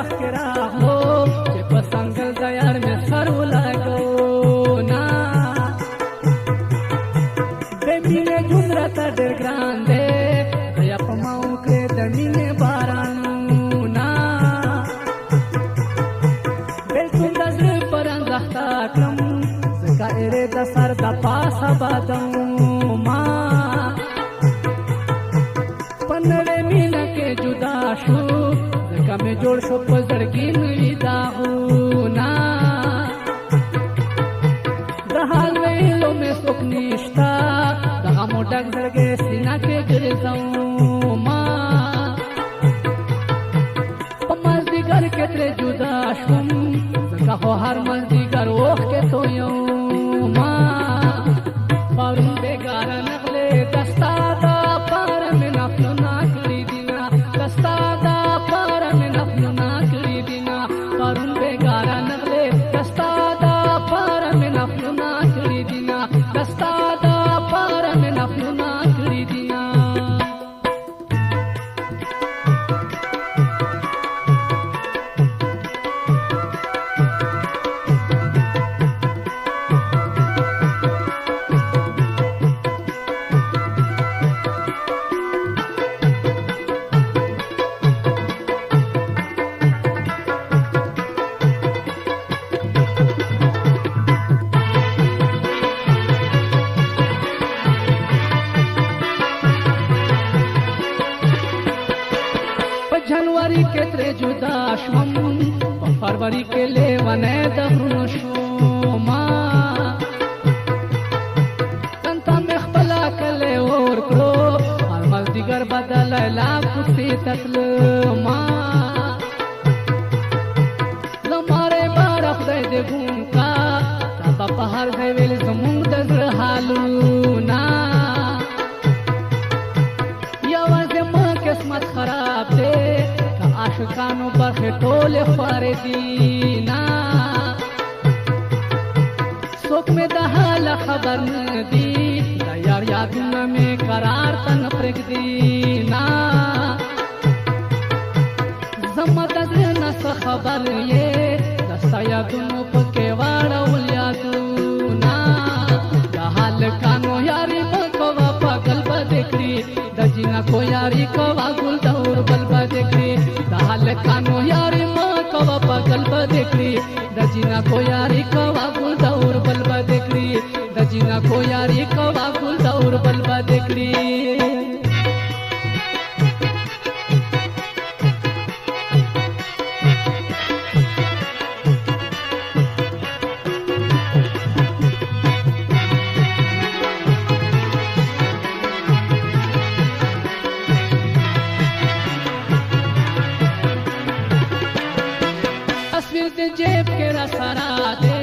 मखरा हो जे पसंगल दयार में सर लगो ना बेमिने झुमरा तडर ग्रांदे दया पमाऊ के दमीने बारानू ना बेलकुल दजरे पर अंजहता कम जका एरे दसर दा पासा बादऊ माँ पन्नड़े मीना के जुदा शू जका में जोड़ शो पजड़गी मिली दाहू ना दहाल वेलो में सुकनिष्ठा दहा मोटक जड़गे सीना के गिर जाऊं माँ मजदीगर के त्रे जुदा शुम जका हो हर मजदीगर ओख के तो यूं माँ पारुन बेगारा नगले दस्तादा पार में नफलो नाकड़ी दिना दस्तादा पार में नफलो नाकड़ी दिना पारुन बेगारा नगले दस्तादा पार में नफलो नाकड़ी दिना दस्तादा पार में नफलो नाकड़ी दिना जनवरी के त्रे जुदा शुम फरवरी के ले वने दहरुन शुमा तंता में खपला कले और करो हर मजदीगर बदल ला कुत्ती तकलमा लमारे बारफ दे दे घूमका तबा पहाड़ दे वेल जमुंग दजर हालूना यवाज़े माँ किस्मत खराब दे आशिकानो बरखे टोले फारे दीना सोक में दहाल खबर न दी दयार यादुन में करार तन प्रेक दीना जम्मत न खबर ये दस्ता यादुन पके वाड़ा उलियादुना दहाल कानो यारी बकवा पागल बदेखरी दजीना को यारी कवा गुल दौर बल बदेखरी दहाल कानो यारी माँ कवा पागल बदेखरी दजीना को यारी कवा गुल दौर बल बदेखरी दजीना को यारी कवा गुल दौर बल बदेखरी जेब के रसरा दे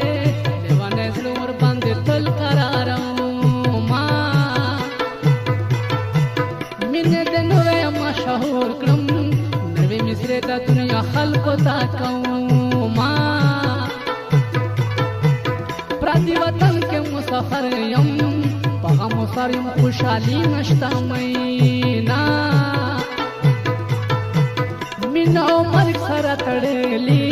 देवाने जरूर बंद तल करारूं माँ मिने दिन वे मशहूर क्रम नवी मिसरे ता दुनिया खल्को ताकूं माँ प्रतिवतन के मुसाफर यम पगा मुसारिम खुशाली नश्ता महीना मिना उमर खरा तड़ेली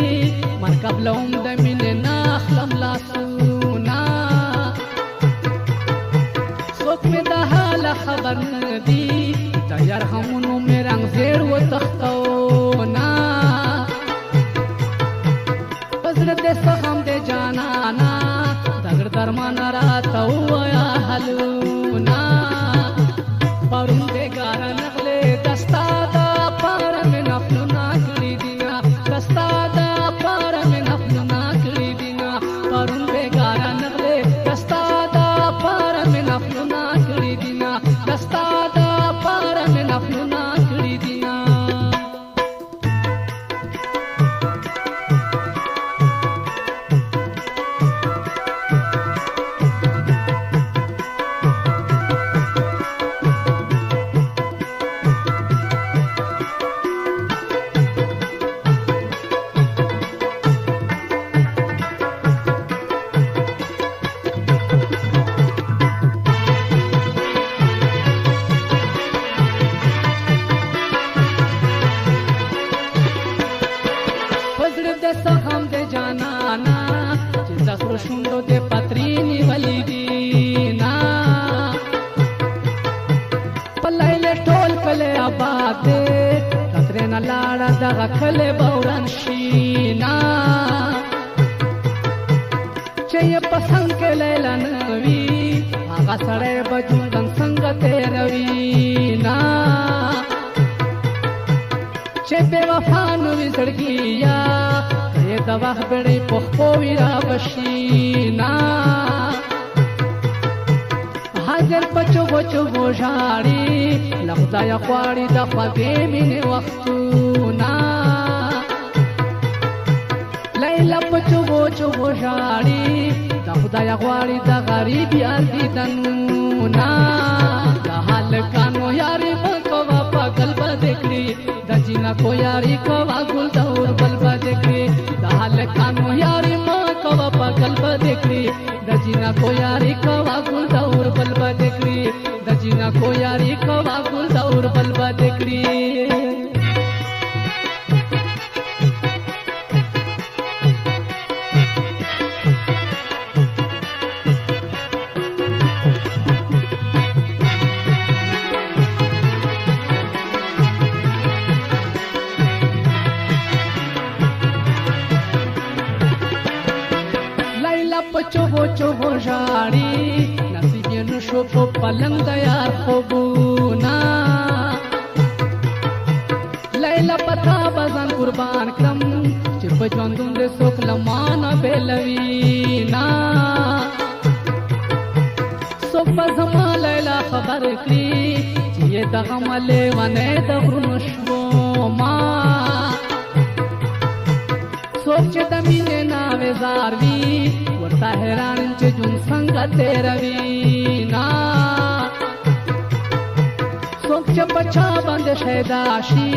मन कबलौम दमिने नाखलम लासूना सोक में दहाल खबर न दी तैयार हमनो में रंग जेर वो तख्तोना बजरत सखम दे जाना ना दगर दरमान राता हुआ हलूना पारुन दे गारा नगले दस्तादा पार में नफलो नाकड़ी दिना दस्तादा पार में नफलो नाकड़ी दिना पारुन दे गारा नगले दस्तादा पार में नफलो नाकड़ी दिना दस्तादा पार में नफलो नाकड़ी दिना دغه کلی به وران شي نه چې یې په څنګ کې لیلا نه وي هغه سړی به ژوندن څنګه تېروي نه چې بې وفا نه وي زړګیا یې د وخت بېړۍ په خپو وي رابشي نه حاضر په چغو چغو ژاړي له خدایه غواړي د خوږې مینې وختونه لیلا په چغو چغو ژاړي د خدایه غواړي د غریب یار دیدنونه د هلکانو یاري مه کوه پاگل به دې کړي د جینکو یاري کوه ګل د اور بل به دې کړي د هلکانو یاري مه کوه پاگل به دې کړي د جینکو یاري کوه ګل د اور بل به دې کړي د جینکو یاري کوه ګل د اور بل به دې کړي چوغو چوغو ژاړي نصیب یې نشو په پلنګ د یار خوبونه لیلا پتا به ځان قربان کړم چې په ژوندون دې څوک له مانه بېلوي نه څوک به زما لیلا خبر کړي چې یې دغه لیونی د غرونو شوما څوک چې د مینې ناوې زار وي ورته حیران چې ژوند څنګه تېروي نه څوک چې په چا باندې شیدا شي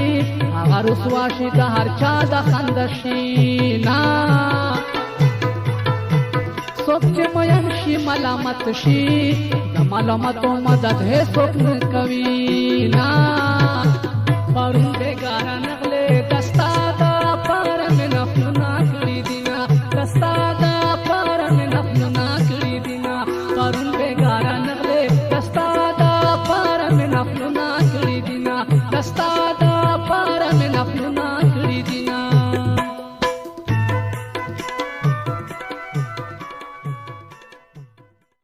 هغه رسوا شي د هر چا د خنده شي نه څوک چې مین شي ملامت شي د ملامتو مدد هیڅوک نه کوي نه